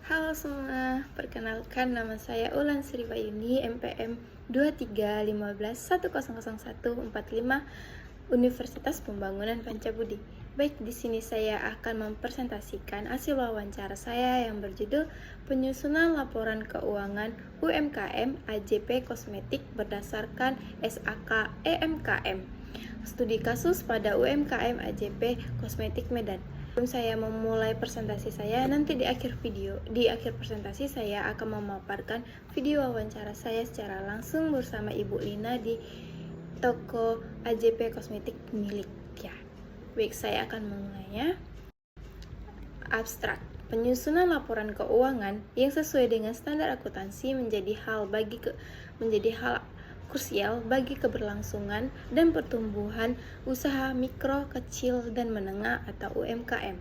Halo semua, perkenalkan nama saya Ulan Sri Bayuni, MPM 231511000145 Universitas Pembangunan Pancabudi. Baik, di sini saya akan mempresentasikan hasil wawancara saya yang berjudul Penyusunan Laporan Keuangan UMKM AJP Kosmetik berdasarkan SAK EMKM. Studi kasus pada UMKM AJP Kosmetik Medan. Sebelum saya memulai presentasi saya, nanti di akhir presentasi saya akan memaparkan video wawancara saya secara langsung bersama Ibu Lina di toko AJP Kosmetik milik ya. Baik, saya akan memulainya. Abstrak. Penyusunan laporan keuangan yang sesuai dengan standar akuntansi menjadi hal krusial bagi keberlangsungan dan pertumbuhan usaha mikro, kecil, dan menengah atau UMKM.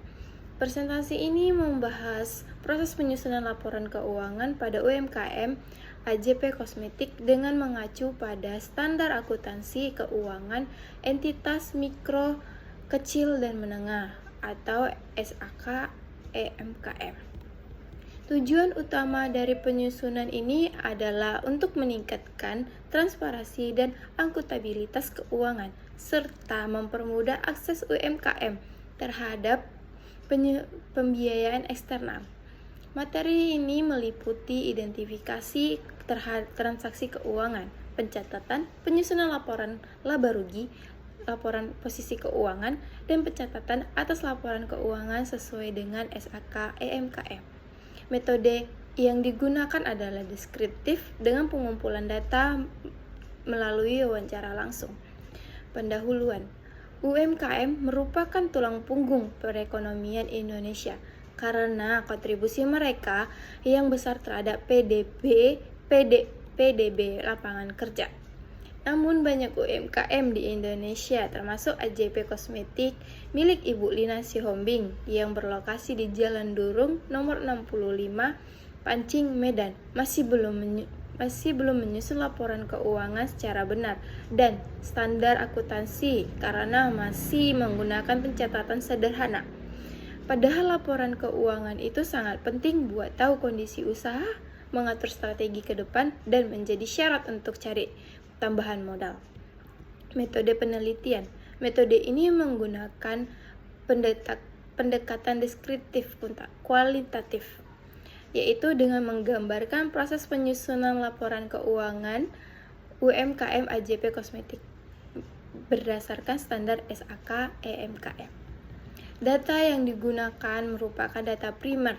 Presentasi ini membahas proses penyusunan laporan keuangan pada UMKM AJP Kosmetik dengan mengacu pada standar akuntansi keuangan entitas mikro, kecil, dan menengah atau SAK EMKM. Tujuan utama dari penyusunan ini adalah untuk meningkatkan transparansi dan akuntabilitas keuangan, serta mempermudah akses UMKM terhadap pembiayaan eksternal. Materi ini meliputi identifikasi transaksi keuangan, pencatatan, penyusunan laporan laba rugi, laporan posisi keuangan, dan pencatatan atas laporan keuangan sesuai dengan SAK EMKM. Metode yang digunakan adalah deskriptif dengan pengumpulan data melalui wawancara langsung. Pendahuluan. UMKM merupakan tulang punggung perekonomian Indonesia karena kontribusi mereka yang besar terhadap PDB lapangan kerja. Namun banyak UMKM di Indonesia termasuk AJP Kosmetik milik Ibu Lina Sihombing yang berlokasi di Jalan Durung nomor 65 Pancing, Medan masih belum menyusun laporan keuangan secara benar dan standar akuntansi karena masih menggunakan pencatatan sederhana. Padahal laporan keuangan itu sangat penting buat tahu kondisi usaha, mengatur strategi ke depan, dan menjadi syarat untuk cari tambahan modal. Metode penelitian. Metode ini menggunakan pendekatan deskriptif kualitatif, yaitu dengan menggambarkan proses penyusunan laporan keuangan UMKM AJP Kosmetik berdasarkan standar SAK EMKM. Data yang digunakan merupakan data primer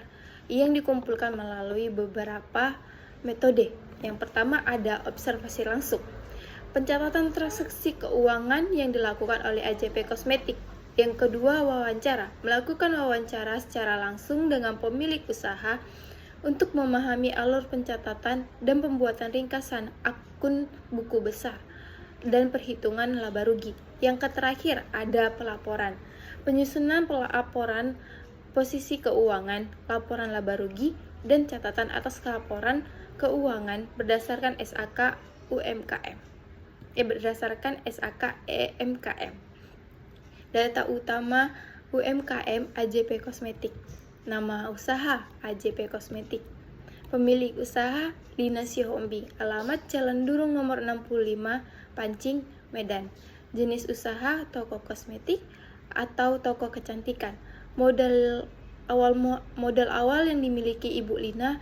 yang dikumpulkan melalui beberapa metode. Yang pertama ada observasi langsung. Pencatatan transaksi keuangan yang dilakukan oleh AJP Kosmetik. Yang kedua, wawancara. Melakukan wawancara secara langsung dengan pemilik usaha untuk memahami alur pencatatan dan pembuatan ringkasan akun buku besar dan perhitungan laba rugi. Yang terakhir, ada pelaporan. Penyusunan pelaporan posisi keuangan, laporan laba rugi, dan catatan atas laporan keuangan berdasarkan SAK berdasarkan SAK EMKM. Data utama UMKM AJP Kosmetik. Nama usaha AJP Kosmetik. Pemilik usaha Lina Sihombing. Alamat Jalan Durung nomor 65 Pancing, Medan. Jenis usaha toko kosmetik atau toko kecantikan. Modal awal yang dimiliki Ibu Lina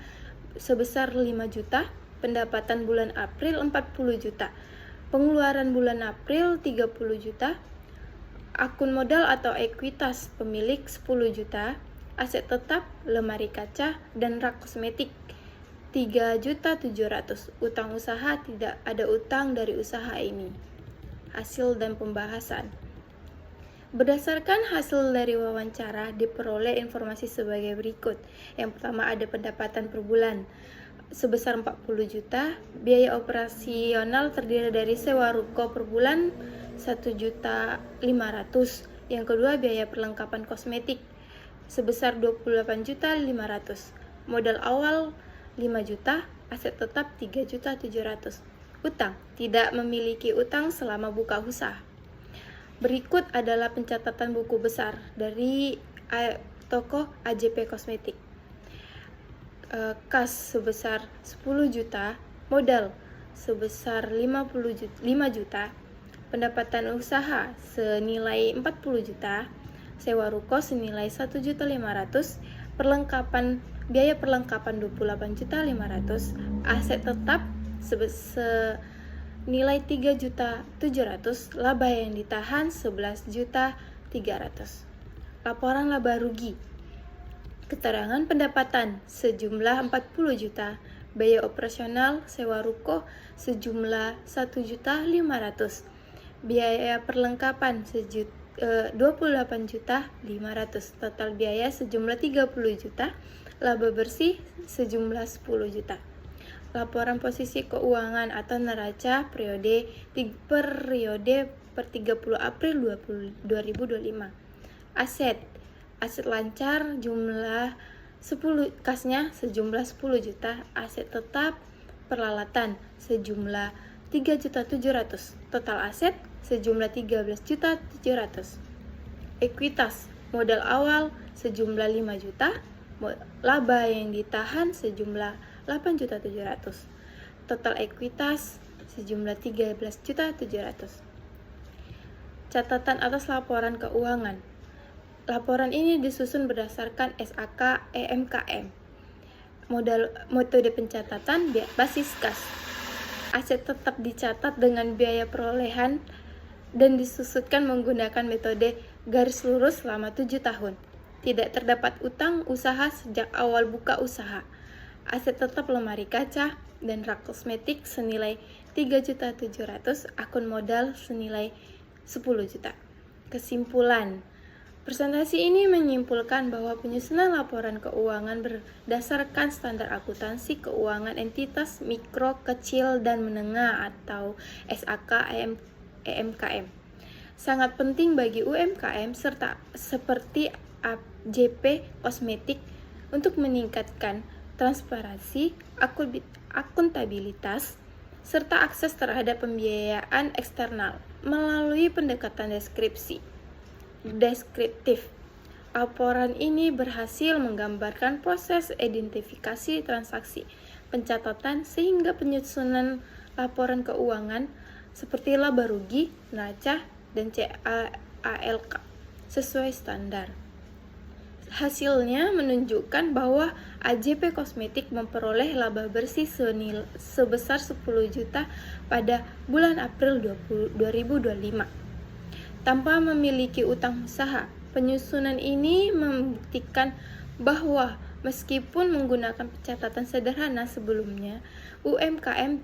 sebesar 5 juta, pendapatan bulan April 40 juta. Pengeluaran bulan April 30 juta, akun modal atau ekuitas pemilik 10 juta, aset tetap, lemari kaca, dan rak kosmetik 3.700.000. Utang usaha, tidak ada utang dari usaha ini. Hasil dan pembahasan. Berdasarkan hasil dari wawancara, diperoleh informasi sebagai berikut. Yang pertama ada pendapatan per bulan sebesar 40 juta, biaya operasional terdiri dari sewa ruko per bulan 1.500.000. Yang kedua, biaya perlengkapan kosmetik sebesar 28.500.000. Modal awal 5 juta, aset tetap 3.700.000. Utang, tidak memiliki utang selama buka usaha. Berikut adalah pencatatan buku besar dari toko AJP Kosmetik. kas sebesar 10 juta, modal sebesar 5 juta, pendapatan usaha senilai 40 juta, sewa ruko senilai 1.500.000, biaya perlengkapan 28.500.000, aset tetap senilai 3.700.000, laba yang ditahan 11.300.000. Laporan laba rugi. Keterangan pendapatan sejumlah 40 juta, biaya operasional sewa ruko sejumlah 1.500.000, biaya perlengkapan 28.500.000, total biaya sejumlah 30 juta, laba bersih sejumlah 10 juta. Laporan posisi keuangan atau neraca periode per 30 April 2025. Aset lancar jumlah 10, kasnya sejumlah 10 juta, aset tetap peralatan sejumlah 3.700.000, total aset sejumlah 13.700.000. Ekuitas modal awal sejumlah 5 juta, laba yang ditahan sejumlah 8.700.000, total ekuitas sejumlah 13.700.000. Catatan atas laporan keuangan. Laporan ini disusun berdasarkan SAK EMKM. Metode pencatatan basis kas. Aset tetap dicatat dengan biaya perolehan dan disusutkan menggunakan metode garis lurus selama 7 tahun. Tidak terdapat utang usaha sejak awal buka usaha. Aset tetap lemari kaca dan rak kosmetik senilai 3.700.000, akun modal senilai 10 juta. Kesimpulan. Presentasi ini menyimpulkan bahwa penyusunan laporan keuangan berdasarkan standar akuntansi keuangan entitas mikro, kecil, dan menengah atau SAK EMKM sangat penting bagi UMKM serta seperti AJP Kosmetik untuk meningkatkan transparansi, akuntabilitas, serta akses terhadap pembiayaan eksternal melalui pendekatan deskriptif. Laporan ini berhasil menggambarkan proses identifikasi transaksi, pencatatan sehingga penyusunan laporan keuangan seperti laba rugi, neraca, dan CALK sesuai standar. Hasilnya menunjukkan bahwa AJP Kosmetik memperoleh laba bersih sebesar 10 juta pada bulan April 2025. Tanpa memiliki utang usaha, penyusunan ini membuktikan bahwa meskipun menggunakan pencatatan sederhana sebelumnya, UMKM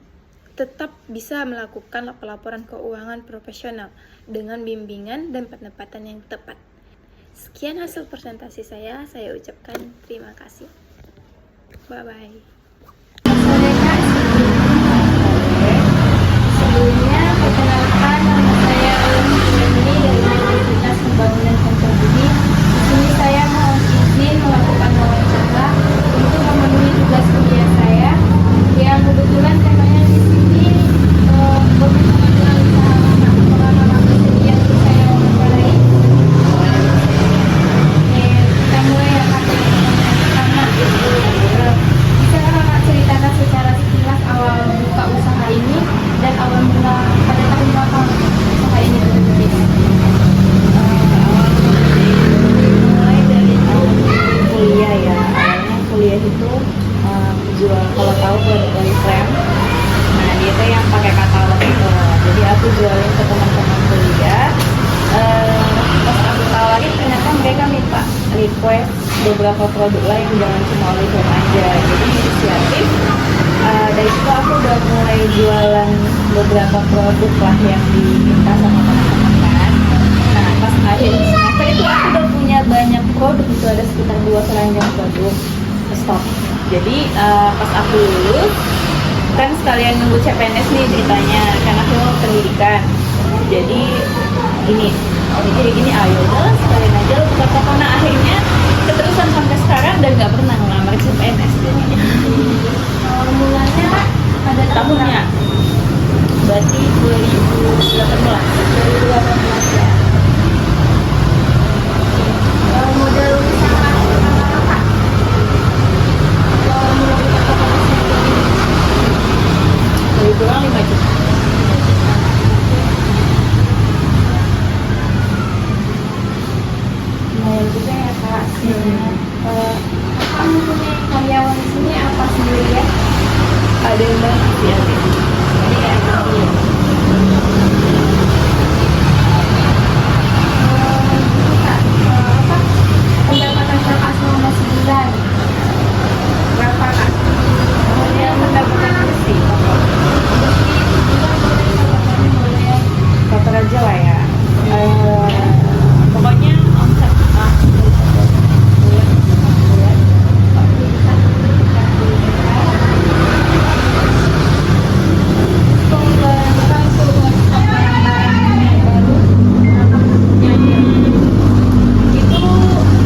tetap bisa melakukan pelaporan keuangan profesional dengan bimbingan dan penempatan yang tepat. Sekian hasil presentasi saya ucapkan terima kasih. Bye-bye. Sebelumnya, perkenalkan nama saya Eleni dari Universitas Pembangunan Pancabudi. Di sini saya mohon izin melakukan wawancara untuk memenuhi tugas kuliah saya yang kebetulan temanya di sini bersama dengan usaha pengalaman bersedia yang saya wawancarai. Kita mulai yang pertama. Bisa kakak ceritakan secara sekilas awal buka usaha ini dan awal mula pada tahun berapa usaha ini berdiri? Mulai dari tahun kuliah ya. Awalnya kuliah itu jual, kalau tahu produk Oriflame. Nah dia tuh yang pakai katalog itu. Jadi aku jualin ke teman-teman kuliah. Pas aku tawarin ternyata mereka minta request beberapa produk lain, jangan cuma Oriflame aja. Jadi inisiatif. Dari situ aku udah mulai jualan beberapa produk lah yang diminta sama teman-teman kan. Nah pas akhir semester itu aku udah punya banyak produk, itu ada sekitar 2 keranjang produk stok. Jadi pas aku lulus kan sekalian nunggu CPNS nih ceritanya, karena aku mau pendidikan. Jadi gini ayo udah sekalian aja lo buka toko. Nah akhirnya keterusan sampai sekarang dan nggak pernah ngelamar CPNS jadinya. Mulanya pada Tahunnya berarti 2018 ya. Modal usaha apa? karyawan di sini apa sendiri ya? Ada yang banyak sih ya. Ini kayak gini. Apa pendapatan kakak selama sebulan berapa kak? Kemudian pendapatan bersih. Kotor aja lah ya. Pokoknya omset bulan. Itu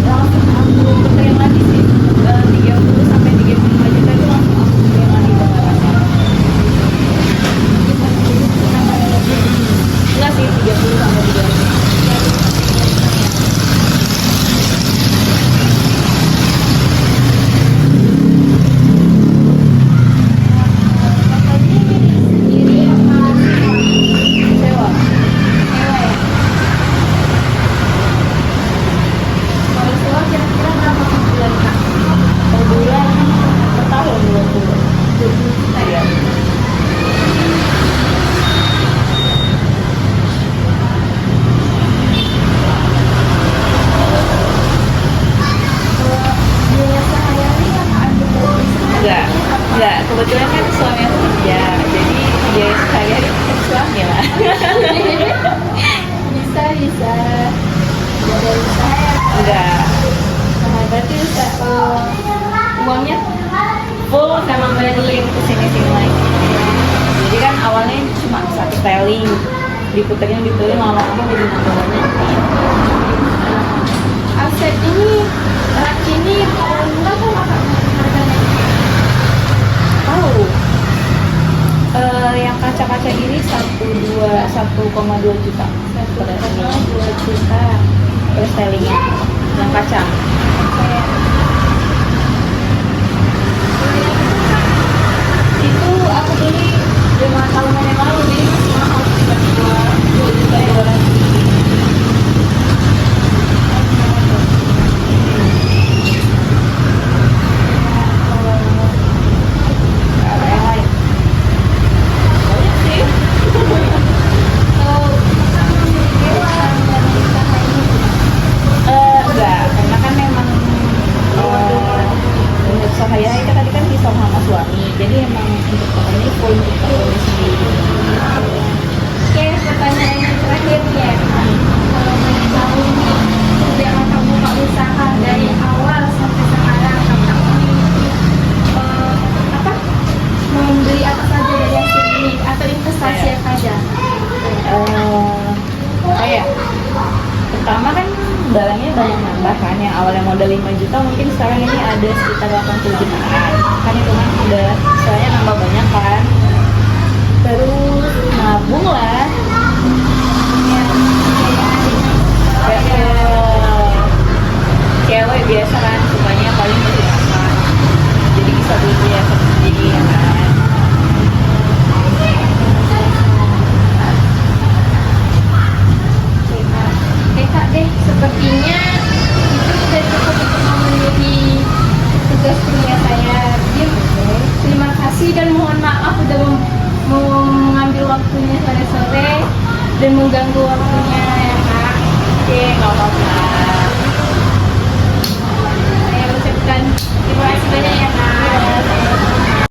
langsung aku pecahin lagi sih, 30 sampai 35 juta itu langsung aku pecahin lagi pengharapannya. Enggak sih, 30 sampai 35. Sendiri apa Sewa. sewa ya? Kalau sewa kira-kira berapa per bulan kak? Per bulan, per tahun 20. 20 juta ya? Biaya sehari-hari apa ada dari Enggak, enggak. Kebetulan kan suami aku kerja, jadi biaya sehari-hari kan suami lah. bisa dari usaha ya Kak? Enggak, Nah, berarti uangnya full sama beliin kesini-sini lagi. Jadi kan awalnya cuma satu styling, diputerin lama-lama jadi nambah banyak. aset ini rak ini enggak tahu Kak harganya. Tahu? Yang kaca-kaca ini 1,2 juta. Per 1,2 juta. per stylingnya, yang kaca. Kayak Itu aku beli 5 tahunan yang lalu, jadi masih mahal sekitar 2 juta 200. Ada yang lain? Banyak sih. kalau dewa dan usaha ini Enggak, karena kan memang unit usaha ya itu tadi kan pisah sama suami, jadi emang untuk ini full untuk tahunnya sendiri. Oke, pertanyaan yang terakhir nih ya. Kalau mau tahu nih, sejak kamu buka usaha dari awal sampai sekarang, kamu apa membeli apa saja dari hasil ini atau investasi apa saja? Kayak pertama kan barangnya banyak nambah kan, yang awalnya modal 5 juta mungkin sekarang ini ada sekitar 80 jutaan kan, itu kan udah istilahnya nambah banyak kan. Terus nabung lah Ya, kayak cewek biasa kan sukanya paling beli apa, jadi bisa beli perhiasan sendiri ya kan. Oke Kak deh, sepertinya itu sudah cukup untuk memenuhi tugas kuliah saya. Jadi, terima kasih dan mohon maaf udah mau mengambil waktunya sore-sore dan mengganggu waktunya ya Kak. Oke, nggak apa-apa.